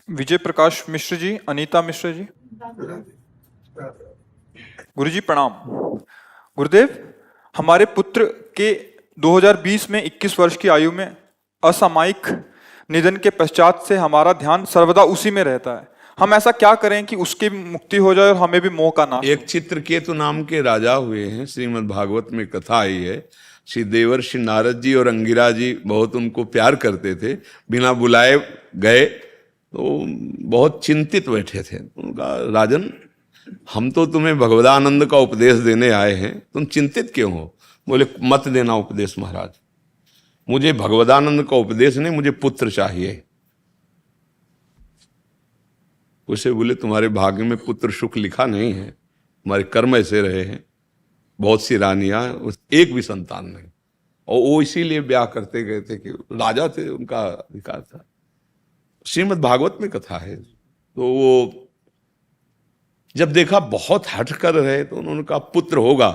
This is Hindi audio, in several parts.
विजय प्रकाश मिश्र जी, अनीता मिश्र जी। गुरु जी प्रणाम। गुरुदेव, हमारे पुत्र के 2020 में 21 वर्ष की आयु में असामयिक निधन के पश्चात से हमारा ध्यान सर्वदा उसी में रहता है। हम ऐसा क्या करें कि उसकी मुक्ति हो जाए और हमें भी मोह का नाश हो? एक चित्रकेतु नाम के राजा हुए हैं, श्रीमद् भागवत में कथा आई है। श्री देवर्षि नारद जी और अंगिरा जी बहुत उनको प्यार करते थे, बिना बुलाए गए तो बहुत चिंतित बैठे थे। उनका, राजन हम तो तुम्हें भगवदानंद का उपदेश देने आए हैं, तुम चिंतित क्यों हो? बोले मत देना उपदेश महाराज, मुझे भगवदानंद का उपदेश नहीं, मुझे पुत्र चाहिए। उसे बोले तुम्हारे भाग्य में पुत्र सुख लिखा नहीं है, तुम्हारे कर्म ऐसे रहे हैं, बहुत सी रानियां, एक भी संतान नहीं। और वो इसीलिए ब्याह करते गए थे कि राजा थे, उनका अधिकार था। श्रीमद् भागवत में कथा है। तो वो जब देखा बहुत हट कर रहे तो उन्होंने कहा पुत्र होगा,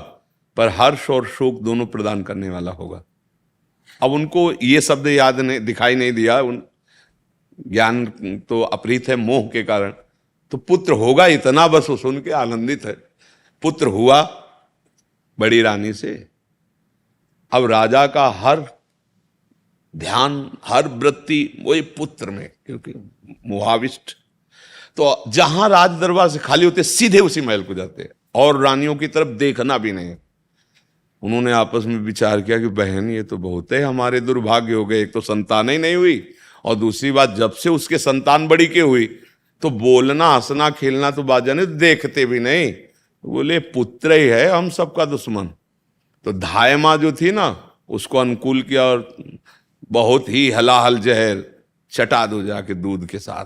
पर हर्ष और शोक दोनों प्रदान करने वाला होगा। अब उनको ये शब्द याद नहीं, दिखाई नहीं दिया, उन ज्ञान तो अपहृत है मोह के कारण। तो पुत्र होगा इतना बस वो सुन के आनंदित है। पुत्र हुआ बड़ी रानी से। अब राजा का हर ध्यान, हर वृत्ति वही पुत्र में, क्योंकि मोहाविष्ट। तो जहां राज दरबार से खाली होते सीधे उसी महल को जाते और रानियों की तरफ देखना भी नहीं। उन्होंने आपस में विचार किया कि बहन ये तो बहुत है, हमारे दुर्भाग्य हो गए। एक तो संतान ही नहीं हुई, और दूसरी बात जब से उसके संतान बड़ी के हुई तो बोलना हंसना खेलना तो बाजा ने देखते भी नहीं। बोले पुत्र ही है हम सबका दुश्मन। तो धाय माँ जो थी ना, उसको अनुकूल किया और बहुत ही हलाहल जहर चटा दो जाके दूध के साथ,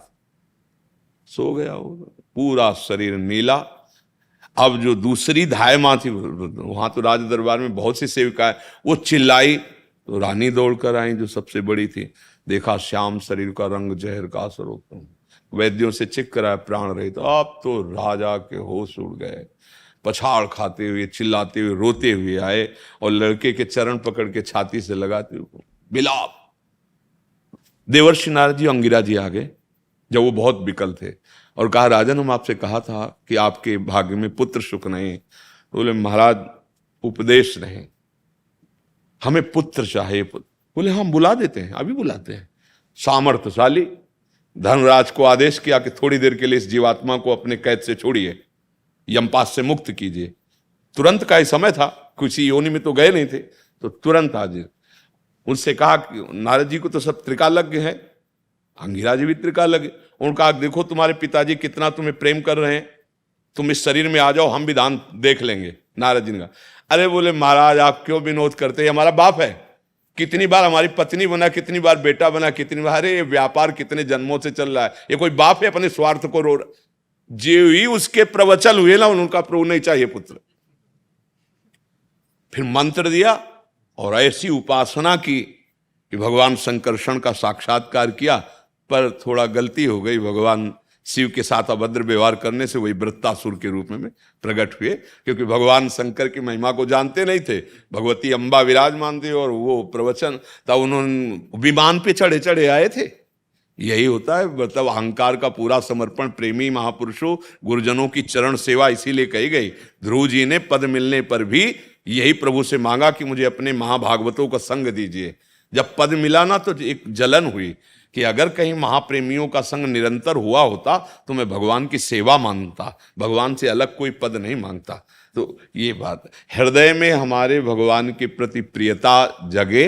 सो गया वो, पूरा शरीर नीला। अब जो दूसरी धाय माँ थी, वहां तो राज दरबार में बहुत सी सेविकाएं, वो चिल्लाई तो रानी दौड़ कर आई जो सबसे बड़ी थी। देखा श्याम शरीर का रंग जहर का असर होता, वैद्यों से चेक कराया प्राण रहित। अब तो राजा के होश उड़ गए, पछाड़ खाते हुए, चिल्लाते हुए, रोते हुए आए और लड़के के चरण पकड़ के छाती से लगाते हुए बिलाप। देवर्षि नारद जी, अंगिरा जी आ गए जब वो बहुत विकल थे और कहा राजन हम आपसे कहा था कि आपके भाग्य में पुत्र सुख नहीं। तो बोले महाराज उपदेश नहीं, हमें पुत्र चाहिए। बोले हम बुला देते हैं, अभी बुलाते हैं। सामर्थ्यशाली धनराज को आदेश किया कि थोड़ी देर के लिए इस जीवात्मा को अपने कैद से छोड़िए, यमपास से मुक्त कीजिए। तुरंत का ही समय था, किसी योनि में तो गए नहीं थे, तो तुरंत हाजिर। उनसे कहा कि नारद जी को तो सब त्रिकालज्ञ है, अंगिरा जी भी त्रिकालज्ञ। उन्होंने कहा देखो तुम्हारे पिताजी कितना तुम्हें प्रेम कर रहे हैं, तुम इस शरीर में आ जाओ, हम भी दान देख लेंगे। नारद जी ने कहा अरे बोले महाराज आप क्यों विनोद करते हैं, हमारा बाप है, कितनी बार हमारी पत्नी बना, कितनी बार बेटा बना, कितनी बार। अरे व्यापार कितने जन्मों से चल रहा है, ये कोई बाप है अपने स्वार्थ को रो रहा। जो ही उसके प्रवचन हुए ना, उनका प्रभु नहीं चाहिए पुत्र। फिर मंत्र दिया और ऐसी उपासना की कि भगवान संकर्षण का साक्षात्कार किया। पर थोड़ा गलती हो गई, भगवान शिव के साथ अभद्र व्यवहार करने से वही वृत्तासुर के रूप में प्रकट हुए, क्योंकि भगवान शंकर की महिमा को जानते नहीं थे। भगवती अम्बा विराजमान थी और वो प्रवचन तब उन्होंने विमान पे चढ़े चढ़े आए थे। यही होता है, मतलब अहंकार का पूरा समर्पण। प्रेमी महापुरुषों गुरुजनों की चरण सेवा इसीलिए कही गई। ध्रुव जी ने पद मिलने पर भी यही प्रभु से मांगा कि मुझे अपने महाभागवतों का संग दीजिए। जब पद मिला ना तो एक जलन हुई कि अगर कहीं महाप्रेमियों का संग निरंतर हुआ होता तो मैं भगवान की सेवा मांगता, भगवान से अलग कोई पद नहीं मांगता। तो ये बात हृदय में हमारे भगवान के प्रति प्रियता जगे,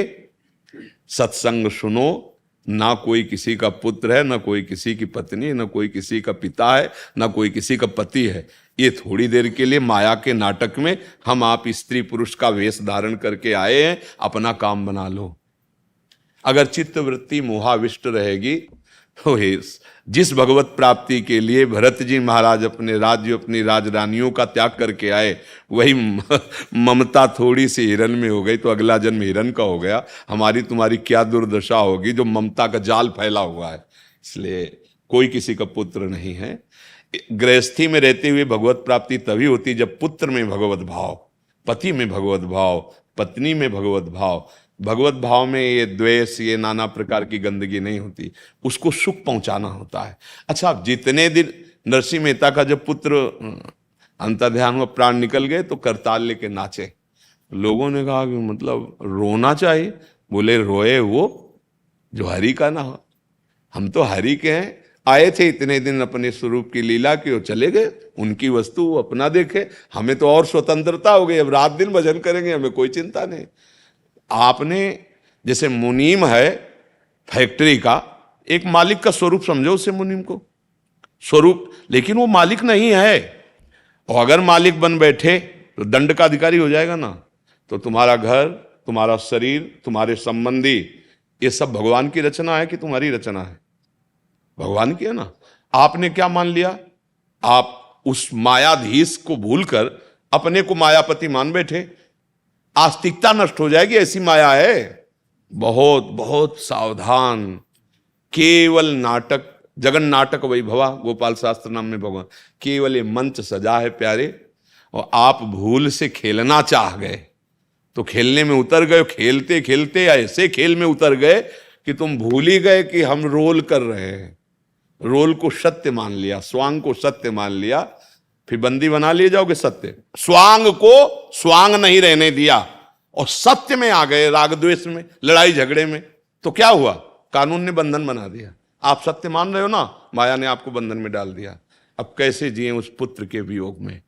सत्संग सुनो। ना कोई किसी का पुत्र है, ना कोई किसी की पत्नी, ना कोई किसी का पिता है, ना कोई किसी का पति है। ये थोड़ी देर के लिए माया के नाटक में हम आप स्त्री पुरुष का वेश धारण करके आए हैं, अपना काम बना लो। अगर चित्त वृत्ति मोहाविष्ट रहेगी तो जिस भगवत प्राप्ति के लिए भरत जी महाराज अपने राज्य, अपनी राजरानियों का त्याग करके आए, वही ममता थोड़ी सी हिरन में हो गई तो अगला जन्म हिरन का हो गया। हमारी तुम्हारी क्या दुर्दशा होगी जो ममता का जाल फैला हुआ है। इसलिए कोई किसी का पुत्र नहीं है। गृहस्थी में रहते हुए भगवत प्राप्ति तभी होती जब पुत्र में भगवत भाव, पति में भगवत भाव, पत्नी में भगवत भाव, भगवत भाव में ये द्वेष, ये नाना प्रकार की गंदगी नहीं होती, उसको सुख पहुंचाना होता है। अच्छा, जितने दिन नरसिंह मेहता का जब पुत्र अंतर्ध्यान में प्राण निकल गए तो करताल लेके नाचे। लोगों ने कहा कि मतलब रोना चाहिए। बोले रोए वो जो हरि का ना हो, हम तो हरि के हैं, आए थे इतने दिन अपने स्वरूप की लीला की और चले गए, उनकी वस्तु वो अपना देखे, हमें तो और स्वतंत्रता हो गई, अब रात दिन भजन करेंगे, हमें कोई चिंता नहीं। आपने जैसे मुनीम है फैक्ट्री का, एक मालिक का स्वरूप समझो उसे, मुनीम को स्वरूप, लेकिन वो मालिक नहीं है। और अगर मालिक बन बैठे तो दंड का अधिकारी हो जाएगा ना। तो तुम्हारा घर, तुम्हारा शरीर, तुम्हारे संबंधी, ये सब भगवान की रचना है कि तुम्हारी रचना है? भगवान की है ना। आपने क्या मान लिया? आप उस मायाधीश को भूलकर अपने को मायापति मान बैठे, आस्तिकता नष्ट हो जाएगी, ऐसी माया है। बहुत बहुत सावधान। केवल नाटक, जगन नाटक वैभवा, गोपाल शास्त्र नाम में भगवान, केवल ये मंच सजा है प्यारे, और आप भूल से खेलना चाह गए तो खेलने में उतर गए, खेलते खेलते ऐसे खेल में उतर गए कि तुम भूल ही गए कि हम रोल कर रहे हैं। रोल को सत्य मान लिया, स्वांग को सत्य मान लिया, फिर बंदी बना लिए जाओगे सत्य। स्वांग को स्वांग नहीं रहने दिया और सत्य में आ गए, राग द्वेष में, लड़ाई झगड़े में। तो क्या हुआ? कानून ने बंधन बना दिया। आप सत्य मान रहे हो ना, माया ने आपको बंधन में डाल दिया। अब कैसे जिए उस पुत्र के वियोग में?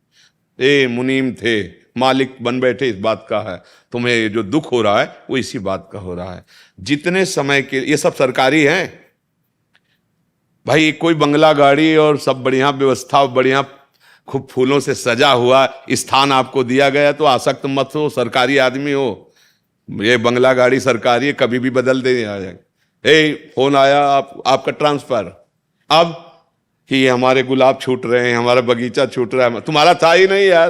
मुनीम थे, मालिक बन बैठे, इस बात का है। तुम्हें जो दुख हो रहा है वो इसी बात का हो रहा है। जितने समय के, ये सब सरकारी हैं भाई, कोई बंगला गाड़ी और सब बढ़िया व्यवस्था, बढ़िया खूब फूलों से सजा हुआ स्थान आपको दिया गया तो आसक्त मत हो, सरकारी आदमी हो। ये बंगला गाड़ी सरकारी है, कभी भी बदल दे आ जाएगा। फोन आया, आपका ट्रांसफर, अब कि ये हमारे गुलाब छूट रहे हैं, हमारा बगीचा छूट रहा है। तुम्हारा था ही नहीं यार,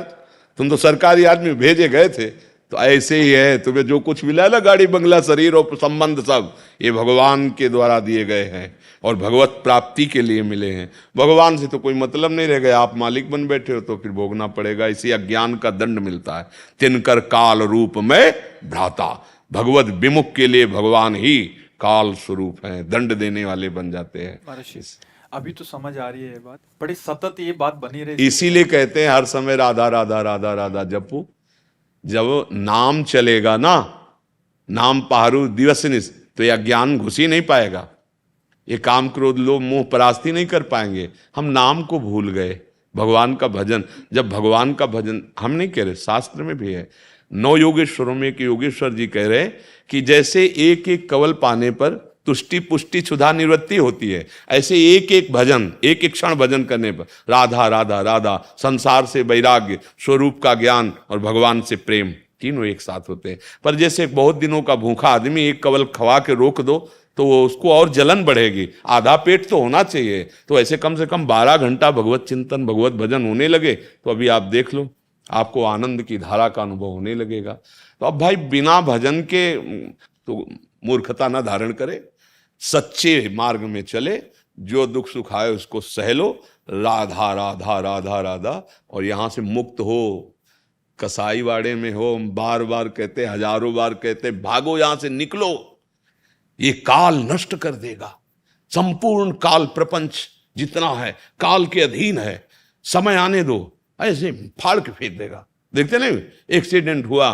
तुम तो सरकारी आदमी, भेजे गए थे। तो ऐसे ही है, तुम्हें जो कुछ मिला है ना, गाड़ी बंगला शरीर और संबंध, सब ये भगवान के द्वारा दिए गए हैं और भगवत प्राप्ति के लिए मिले हैं। भगवान से तो कोई मतलब नहीं रह गया, आप मालिक बन बैठे हो तो फिर भोगना पड़ेगा। इसी अज्ञान का दंड मिलता है। तिनकर काल रूप में भ्राता, भगवत विमुख के लिए भगवान ही काल स्वरूप हैं, दंड देने वाले बन जाते हैं। महर्षि, अभी तो समझ आ रही है ये बात, बड़ी सतत ये बात बनी रही। इसीलिए कहते हैं हर समय राधा राधा राधा राधा जपो। जब नाम चलेगा ना, नाम पहारू दिवस निस, तो यह ज्ञान घुस ही नहीं पाएगा, ये काम क्रोध लोभ मोह परास्ती नहीं कर पाएंगे। हम नाम को भूल गए, भगवान का भजन। जब भगवान का भजन, हम नहीं कह रहे, शास्त्र में भी है, 9 योगेश्वरों में एक योगेश्वर जी कह रहे कि जैसे एक एक कवल पाने पर तुष्टि पुष्टि क्षुधा निवृत्ति होती है, ऐसे एक एक भजन, एक एक क्षण भजन करने पर राधा राधा राधा, संसार से वैराग्य, स्वरूप का ज्ञान और भगवान से प्रेम, तीनों एक साथ होते हैं। पर जैसे बहुत दिनों का भूखा आदमी एक कवल खवा के रोक दो तो उसको और जलन बढ़ेगी, आधा पेट तो होना चाहिए। तो ऐसे कम से कम 12 घंटा भगवत चिंतन, भगवत भजन होने लगे तो अभी आप देख लो, आपको आनंद की धारा का अनुभव होने लगेगा। तो अब भाई बिना भजन के तो मूर्खता ना धारण करे, सच्चे मार्ग में चले, जो दुख सुख आए उसको सह लो, राधा राधा राधा राधा, और यहां से मुक्त हो। कसाई वाड़े में हो, बार बार कहते, हजारों बार कहते, भागो यहां से, निकलो, ये काल नष्ट कर देगा। संपूर्ण काल प्रपंच जितना है काल के अधीन है, समय आने दो, ऐसे फाड़ के फेंक देगा। देखते नहीं, एक्सीडेंट हुआ,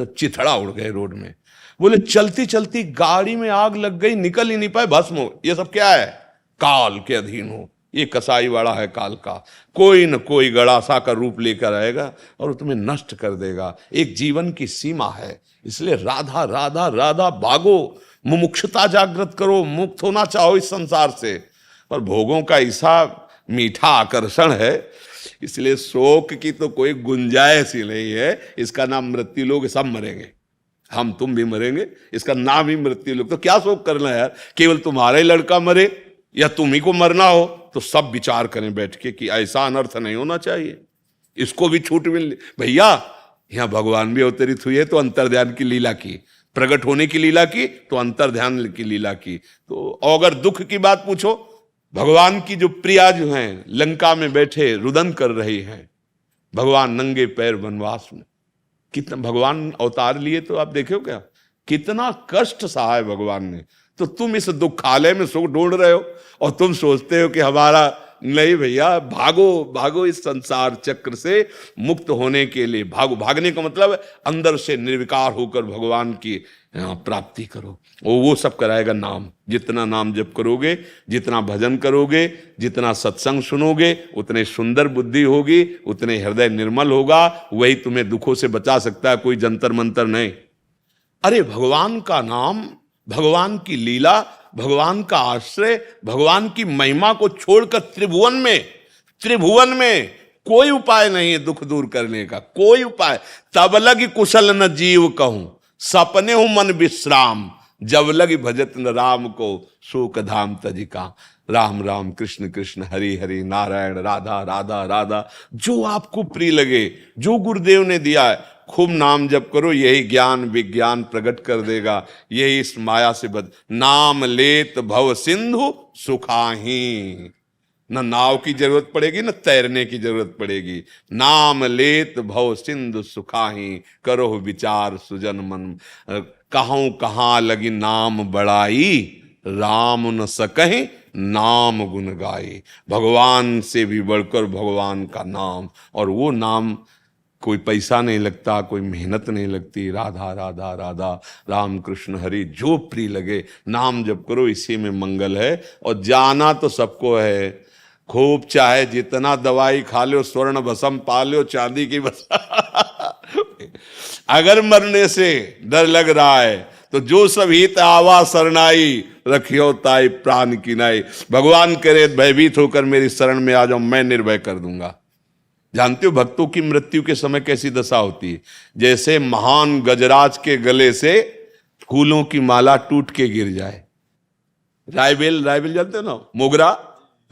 चिथड़ा उड़ गए रोड में, बोले चलती चलती गाड़ी में आग लग गई, निकल ही नहीं पाए, भस्म हो। ये सब क्या है? काल के अधीन हो। ये कसाई वाड़ा है काल का, कोई न कोई गड़ासा का रूप लेकर आएगा और तुम्हें नष्ट कर देगा। एक जीवन की सीमा है, इसलिए राधा राधा राधा भागो, मुमुक्षुता जागृत करो, मुक्त होना चाहो इस संसार से। पर भोगों का ऐसा मीठा आकर्षण है, इसलिए शोक की तो कोई गुंजाइश ही नहीं है। इसका नाम मृत्यु लोग, सब मरेंगे, हम तुम भी मरेंगे, इसका नाम ही मृत्यु लोग। तो क्या शोक करना है यार? केवल तुम्हारा ही लड़का मरे या तुम ही को मरना हो तो सब विचार करें बैठ के कि ऐसा अनर्थ नहीं होना चाहिए, इसको भी छूट मिल। भैया यहां भगवान भी अवतरित हुए तो अंतर्ध्यान की लीला की, प्रकट होने की लीला की तो अंतर्ध्यान की लीला की। तो अगर दुख की बात पूछो, भगवान की जो प्रिया जो हैं लंका में बैठे रुदन कर रही हैं, भगवान नंगे पैर वनवास में, कितना भगवान अवतार लिए तो आप देखो क्या, कितना कष्ट सहा है भगवान ने, तो तुम इस दुखालय में सुख ढूंढ रहे हो और तुम सोचते हो कि हमारा नहीं भैया, भागो भागो इस संसार चक्र से मुक्त होने के लिए भागो। भागने का मतलब अंदर से निर्विकार होकर भगवान की प्राप्ति करो। वो सब कराएगा नाम। जितना नाम जप करोगे, जितना भजन करोगे, जितना सत्संग सुनोगे, उतने सुंदर बुद्धि होगी, उतने हृदय निर्मल होगा। वही तुम्हें दुखों से बचा सकता है, कोई जंतर मंतर नहीं। अरे भगवान का नाम, भगवान की लीला, भगवान का आश्रय, भगवान की महिमा को छोड़कर त्रिभुवन में कोई उपाय नहीं है दुख दूर करने का, कोई उपाय। तब लगी कुशल न जीव कहूं, सपने हूं मन विश्राम, जब लगी भजत न राम को, शोक धाम तजिका। राम राम कृष्ण कृष्ण हरि हरि, नारायण राधा राधा राधा। जो आपको प्रिय लगे, जो गुरुदेव ने दिया है, खूब नाम जप करो। यही ज्ञान विज्ञान प्रकट कर देगा। यही इस माया से नाम लेत भव सिंधु सुखाही। न नाव की जरूरत पड़ेगी, न तैरने की जरूरत पड़ेगी। नाम लेत भव सिंधु सुखाही, करो विचार सुजन मन। कहूं कहाँ लगी नाम बड़ाई, राम न सकहि नाम गुण गाई। भगवान से भी बढ़कर भगवान का नाम, और वो नाम कोई पैसा नहीं लगता, कोई मेहनत नहीं लगती। राधा राधा राधा, राम कृष्ण हरि, जो प्रिय लगे नाम जप करो, इसी में मंगल है। और जाना तो सबको है, खूब चाहे जितना दवाई खा लो, स्वर्ण भस्म पा लो, चांदी की बस अगर मरने से डर लग रहा है तो जो सब हित आवा शरणाई, रखियो ताई प्राण की नाई। भगवान करे भयभीत होकर मेरी शरण में आ जाओ, मैं निर्भय कर दूंगा। जानते हो भक्तों की मृत्यु के समय कैसी दशा होती है? जैसे महान गजराज के गले से फूलों की माला टूट के गिर जाए। रायबेल जानते हो ना, मोगरा,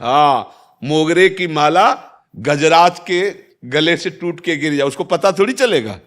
हाँ, मोगरे की माला गजराज के गले से टूट के गिर जाए, उसको पता थोड़ी चलेगा।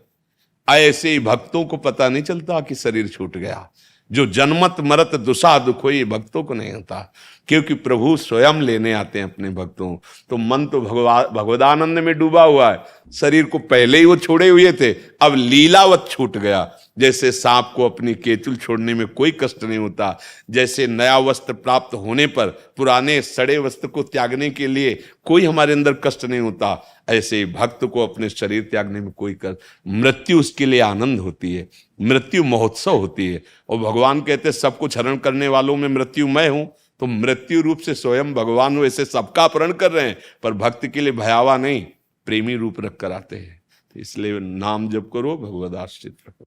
ऐसे ही भक्तों को पता नहीं चलता कि शरीर छूट गया। जो जन्मत मरत दुसा दुख हुई, भक्तों को नहीं होता, क्योंकि प्रभु स्वयं लेने आते हैं अपने भक्तों। तो मन तो भगवदानंद में डूबा हुआ है। शरीर को पहले ही वो छोड़े हुए थे, अब लीलावत छूट गया। जैसे सांप को अपनी केचुल छोड़ने में कोई कष्ट नहीं होता, जैसे नया वस्त्र प्राप्त होने पर पुराने सड़े वस्त्र को त्यागने के लिए कोई हमारे अंदर कष्ट नहीं होता, ऐसे भक्त को अपने शरीर त्यागने में कोई कष्ट, मृत्यु उसके लिए आनंद होती है, मृत्यु महोत्सव होती है। और भगवान कहते हैं सब कुछ हरण करने वालों में मृत्यु मैं हूं। तो मृत्यु रूप से स्वयं भगवान वैसे सबका अपहरण कर रहे हैं, पर भक्त के लिए भयावह नहीं, प्रेमी रूप रख कर आते हैं। तो इसलिए नाम जप करो, भगवद आश्रित रखो।